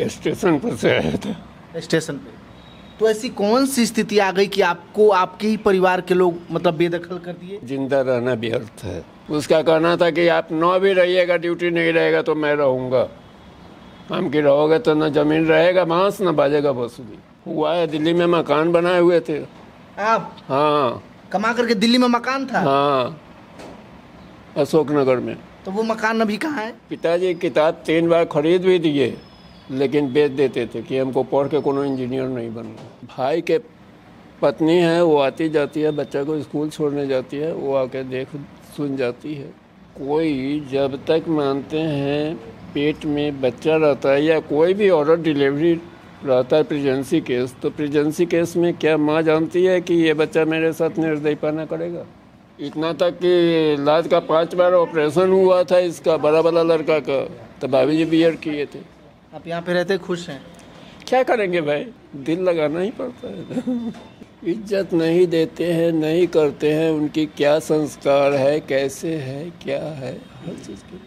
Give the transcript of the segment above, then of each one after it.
Station पर से आया था। स्टेशन पे तो ऐसी कौन सी स्थिति आ गई कि आपको आपके ही परिवार के लोग मतलब बेदखल कर दिए? जिंदा रहना व्यर्थ है। उसका कहना था कि आप 9 भी रहिएगा, ड्यूटी नहीं रहेगा तो मैं रहूँगा। हम की रहोगे तो न जमीन रहेगा बांस, न बाजेगा बांसुरी। हुआ है, दिल्ली में मकान बनाए हुए थे आप? हाँ, कमा करके दिल्ली में मकान था? हाँ, अशोक नगर में। तो वो मकान अभी कहाँ है? पिताजी किताब 3 बार खरीद भी दिए, लेकिन बेच देते थे कि हमको पढ़ के कोनो इंजीनियर नहीं बनना। भाई के पत्नी है, वो आती जाती है, बच्चा को स्कूल छोड़ने जाती है, वो आके देख सुन जाती है। कोई जब तक मानते हैं पेट में बच्चा रहता है या कोई भी औरत डिलीवरी रहता है प्रेगनेंसी केस, तो प्रेगनेंसी केस में क्या माँ जानती है कि ये बच्चा मेरे साथ निर्दयीपना करेगा? इतना तक कि लाज का 5 बार ऑपरेशन हुआ था इसका, बड़ा वाला लड़का का, तो भाभी जी बीएड किए थे। आप यहाँ पे रहते खुश हैं? क्या करेंगे भाई, दिल लगाना ही पड़ता है। इज्जत नहीं देते हैं, नहीं करते हैं, उनकी क्या संस्कार है, कैसे है, क्या है, हर चीज़ की।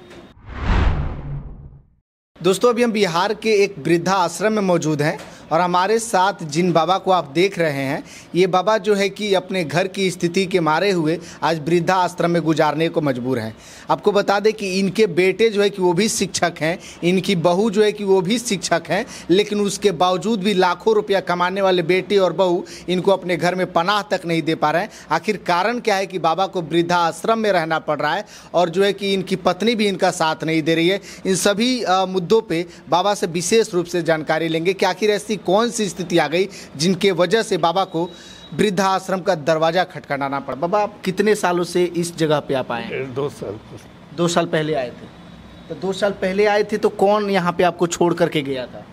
दोस्तों अभी हम बिहार के एक वृद्धा आश्रम में मौजूद हैं और हमारे साथ जिन बाबा को आप देख रहे हैं, ये बाबा जो है कि अपने घर की स्थिति के मारे हुए आज वृद्धा आश्रम में गुजारने को मजबूर हैं। आपको बता दें कि इनके बेटे जो है कि वो भी शिक्षक हैं, इनकी बहू जो है कि वो भी शिक्षक हैं, लेकिन उसके बावजूद भी लाखों रुपया कमाने वाले बेटे और बहू इनको अपने घर में पनाह तक नहीं दे पा रहे हैं। आखिर कारण क्या है कि बाबा को वृद्धा आश्रम में रहना पड़ रहा है और जो है कि इनकी पत्नी भी इनका साथ नहीं दे रही है? इन सभी मुद्दों पर बाबा से विशेष रूप से जानकारी लेंगे कि आखिर ऐसी कौन सी स्थिति आ गई जिनके वजह से बाबा को वृद्धा आश्रम का दरवाजा खटखटाना पड़ा। बाबा आप कितने सालों से इस जगह पे आप आए हैं? 2 साल। 2 साल पहले आए थे। तो 2 साल पहले आए थे तो कौन यहाँ पे आपको छोड़ करके गया था?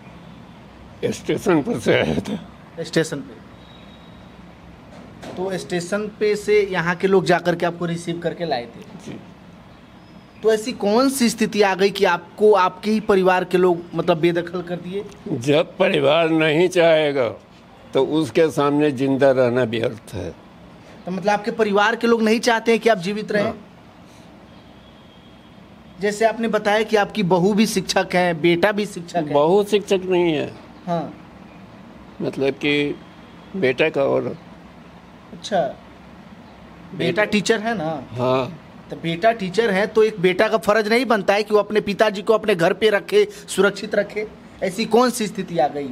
स्टेशन पर से आया था। स्टेशन पे? तो स्टेशन पे से यहाँ के लोग जाकर के आपको रिसीव करके लाए थे जी। तो ऐसी कौन सी स्थिति आ गई कि आपको आपके ही परिवार के लोग मतलब बेदखल कर दिए? जब परिवार नहीं चाहेगा तो उसके सामने जिंदा रहना व्यर्थ है। तो मतलब आपके परिवार के लोग नहीं चाहते हैं कि आप जीवित रहें? जैसे आपने बताया कि आपकी बहू भी शिक्षक है, बेटा भी शिक्षक है। बहू शिक्षक नहीं है। हाँ, मतलब कि बेटा का और। अच्छा, बेटा टीचर है ना? हाँ, तो बेटा टीचर है तो एक बेटा का फर्ज नहीं बनता है कि वो अपने पिताजी को अपने घर पे रखे, सुरक्षित रखे? ऐसी कौन सी स्थिति आ गई?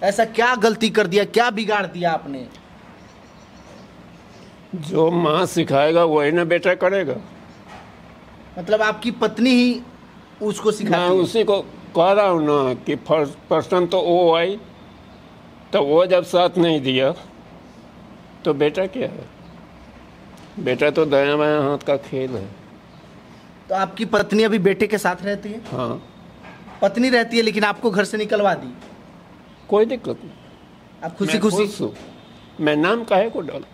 ऐसा क्या गलती कर दिया, क्या बिगाड़ दिया आपने? जो माँ सिखाएगा वही ना बेटा करेगा। मतलब आपकी पत्नी ही उसको सिखाती मैं है? उसी को कह रहा हूँ ना कि फर्स्ट पर्सन तो वो आई, तो वो जब साथ नहीं दिया तो बेटा क्या है? बेटा तो दायां बायां हाथ का खेल है। तो आपकी पत्नी अभी बेटे के साथ रहती है? हाँ, पत्नी रहती है लेकिन आपको घर से निकलवा दी? कोई दिक्कत नहीं, आप खुशी मैं खुशी? खुश हूँ। मैं नाम काहे को डाल?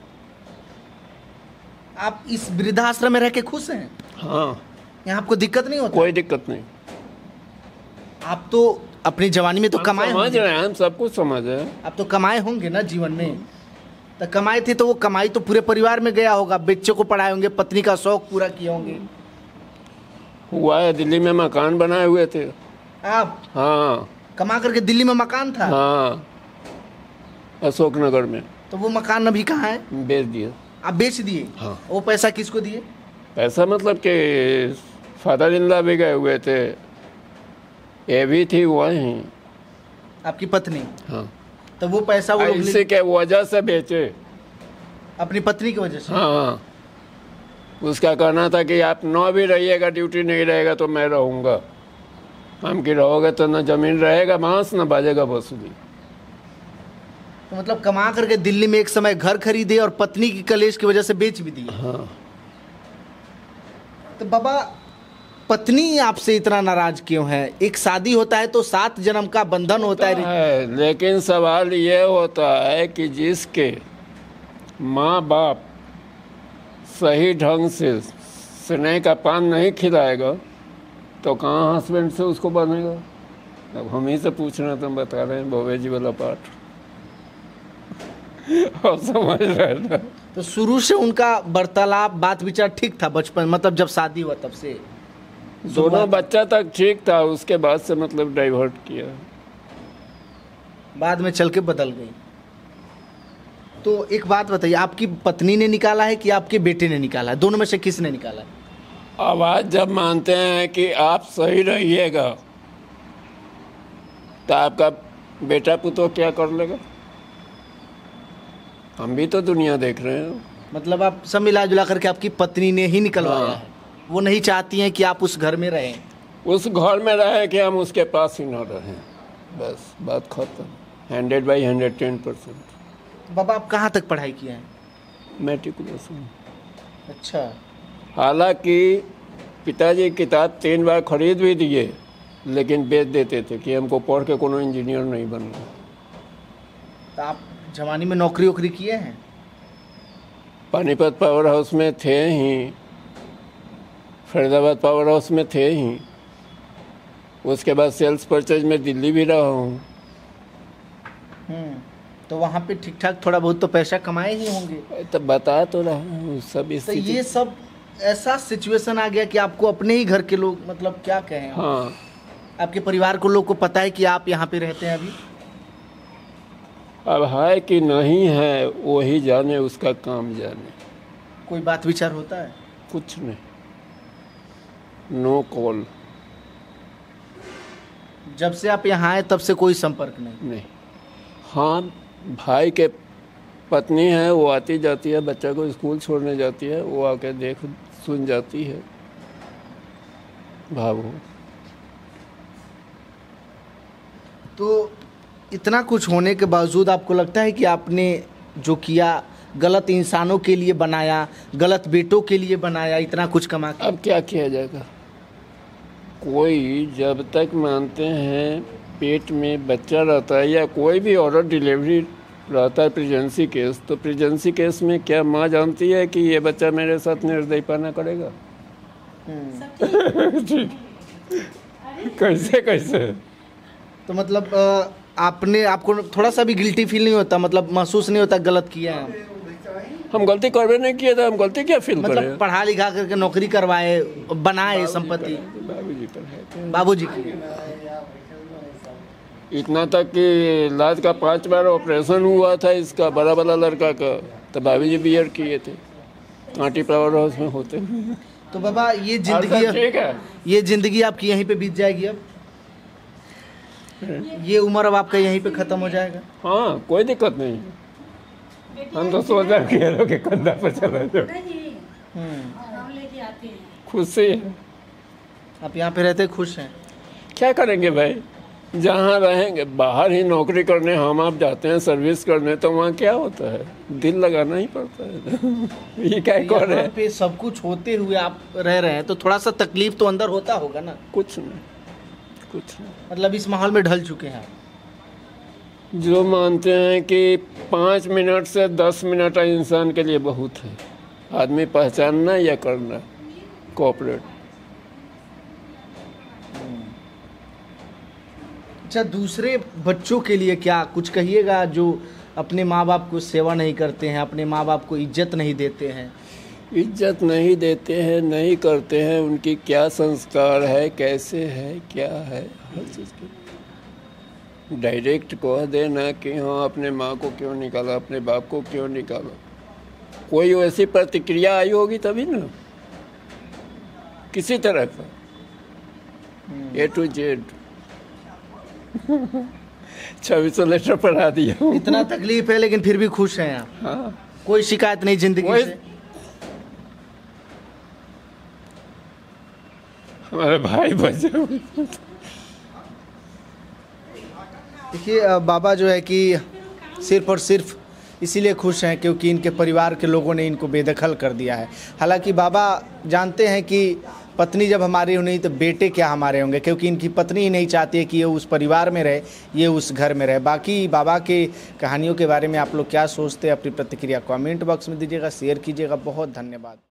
आप इस वृद्धाश्रम में रह के खुश हैं? हाँ, यहाँ आपको दिक्कत नहीं होती? कोई दिक्कत नहीं। आप तो अपनी जवानी में तो कमाए समझ होंगे। रहे हैं, हम सब कुछ समझ रहे हैं। आप तो कमाए होंगे ना जीवन में? तो कमाए थे तो वो कमाई तो पूरे परिवार में गया होगा, बच्चों को पढ़ाए होंगे, पत्नी का शौक पूरा किए होंगे। हुआ है, दिल्ली में मकान बनाए हुए थे आप? हाँ, कमा करके दिल्ली में मकान था? हाँ, अशोक नगर में। तो वो मकान अभी कहाँ है? बेच दिया। आप बेच दिए? हाँ। वो पैसा किसको दिए? पैसा मतलब कि फादर इन लॉ भी गए हुए थे, ये भी थी वहीं। आपकी पत्नी? हाँ। तो वो पैसा वो लोग इसी के वजह से बेचे। अपनी पत्नी की वजह से? हाँ, उसका कहना था कि आप 9 भी रहिएगा, ड्यूटी नहीं रहेगा तो मैं रहूँगा। हम की रहोगे तो न जमीन रहेगा बांस, न बाजेगा बांसुरी। तो मतलब कमा करके दिल्ली में एक समय घर खरीदे और पत्नी की कलेश की वजह से बेच भी दिए? हाँ। तो बाबा पत्नी आपसे इतना नाराज क्यों है? एक शादी होता है तो 7 जन्म का बंधन होता है। लेकिन सवाल ये होता है कि जिसके माँ बाप सही ढंग से स्नेह का पान नहीं खिलाएगा तो कहाँ हस्बैंड से उसको बनेगा? अब हम ही से पूछना, तुम बता रहे हैं भोवे जी वाला पाठ। और समझ रहे ना? तो शुरू से उनका वार्तालाप बात विचार ठीक था बचपन, मतलब जब शादी हुआ तब से? दोनों बच्चा तक ठीक था, उसके बाद से मतलब डाइवर्ट किया। बाद में चल के बदल गई। तो एक बात बताइए, आपकी पत्नी ने निकाला है कि आपके बेटे ने निकाला है? दोनों में से किसने निकाला है? आवाज जब मानते हैं कि आप सही रहिएगा तो आपका बेटा पुतो क्या कर लेगा? हम भी तो दुनिया देख रहे हैं। मतलब आप सब मिला जुला करके आपकी पत्नी ने ही निकलवाया हाँ। है। वो नहीं चाहती हैं कि आप उस घर में रहें। उस घर में रहे कि हम उसके पास ही ना रहें, बस बात खत्म। 100/110%। बाबा आप कहाँ तक पढ़ाई किए हैं? मेट्रिकुलेशन। अच्छा। हालांकि पिताजी किताब 3 बार खरीद भी दिए, लेकिन बेच देते थे कि हमको पढ़ के कोनो इंजीनियर नहीं बनना। तो आप जवानी में नौकरी वोकरी किए हैं? पानीपत पावर हाउस में थे ही, फरीदाबाद पावर हाउस में थे ही, उसके बाद सेल्स परचेज में दिल्ली भी रहा हूँ। तो वहाँ पे ठीक ठाक थोड़ा बहुत तो पैसा कमाए ही होंगे। तो बता तो रहा हूँ सब तो स्थिति। ये सब ऐसा सिचुएशन आ गया कि आपको अपने ही घर के लोग, मतलब क्या कहें, हाँ, आपके परिवार को लोग को पता है कि आप यहाँ पे रहते हैं अभी? अब है कि नहीं है वही जाने, उसका काम जाने। कोई बात विचार होता है? कुछ नहीं, नो कॉल। जब से आप यहाँ आए तब से कोई संपर्क नहीं? हाँ, भाई के पत्नी है, वो आती जाती है, बच्चा को स्कूल छोड़ने जाती है, वो आके देख सुन जाती है। भावो। तो इतना कुछ होने के बावजूद आपको लगता है कि आपने जो किया गलत इंसानों के लिए बनाया, गलत बेटों के लिए बनाया, इतना कुछ कमा के? अब क्या किया जाएगा? कोई जब तक मानते हैं पेट में बच्चा रहता है या कोई भी औरत डिलीवरी रहता है प्रेगनेंसी केस, तो प्रेगनेंसी केस में क्या माँ जानती है कि ये बच्चा मेरे साथ निर्दयीपना करेगा? कैसे कैसे? तो मतलब आपको थोड़ा सा भी गिल्टी फील नहीं होता, मतलब महसूस नहीं होता गलत किया है? हम गलती करवे नहीं किए थे, हम गलती क्या फील करें? मतलब पढ़ा लिखा करके नौकरी करवाए, बनाए संपत्ति बाबूजी पर है। बाबूजी की। इतना तक कि लाज का 5 बार ऑपरेशन हुआ था इसका, बड़ा बड़ा लड़का का, तो बाबूजी बियर किए थे कांटी पावर हाउस में होते। तो बाबा ये ठीक है, ये जिंदगी आपकी यहीं पे बीत जाएगी अब? ये उम्र अब आपका यहीं पे खत्म हो जाएगा? हाँ, कोई दिक्कत नहीं। हम तो सोच रहे हैं कि कंधा पर चला जाओ। खुशी है। आप यहाँ पे रहते खुश हैं? क्या करेंगे भाई, जहाँ रहेंगे। बाहर ही नौकरी करने हम आप जाते हैं, सर्विस करने, तो वहाँ क्या होता है, दिल लगाना ही पड़ता है। ये क्या कर रहे हैं? पे सब कुछ होते हुए आप रह रहे हैं तो थोड़ा सा तकलीफ तो अंदर होता होगा ना? कुछ नहीं, कुछ नहीं। मतलब इस माहौल में ढल चुके हैं? जो मानते हैं कि 5 मिनट से 10 मिनट इंसान के लिए बहुत है, आदमी पहचानना या करना कोऑपरेट। अच्छा, दूसरे बच्चों के लिए क्या कुछ कहिएगा जो अपने माँ बाप को सेवा नहीं करते हैं, अपने माँ बाप को इज्जत नहीं देते हैं? इज्जत नहीं देते हैं, नहीं करते हैं, उनकी क्या संस्कार है, कैसे है, क्या है, हर चीज़ की डायरेक्ट कह देना कि हाँ अपने माँ को क्यों निकाला, अपने बाप को क्यों निकाला। कोई वैसी प्रतिक्रिया आई होगी तभी ना, किसी तरह का A to Z 2600 लेटर पढ़ा दिया। इतना तकलीफ है लेकिन फिर भी खुश हैं आप? हाँ, कोई शिकायत नहीं जिंदगी से? हमारे भाई बचे। देखिए बाबा जो है कि सिर्फ और सिर्फ इसीलिए खुश हैं क्योंकि इनके परिवार के लोगों ने इनको बेदखल कर दिया है। हालांकि बाबा जानते हैं कि पत्नी जब हमारी हो नहीं तो बेटे क्या हमारे होंगे, क्योंकि इनकी पत्नी ही नहीं चाहती है कि ये उस परिवार में रहे, ये उस घर में रहे। बाकी बाबा के कहानियों के बारे में आप लोग क्या सोचते हैं, अपनी प्रतिक्रिया कमेंट बॉक्स में दीजिएगा, शेयर कीजिएगा। बहुत धन्यवाद।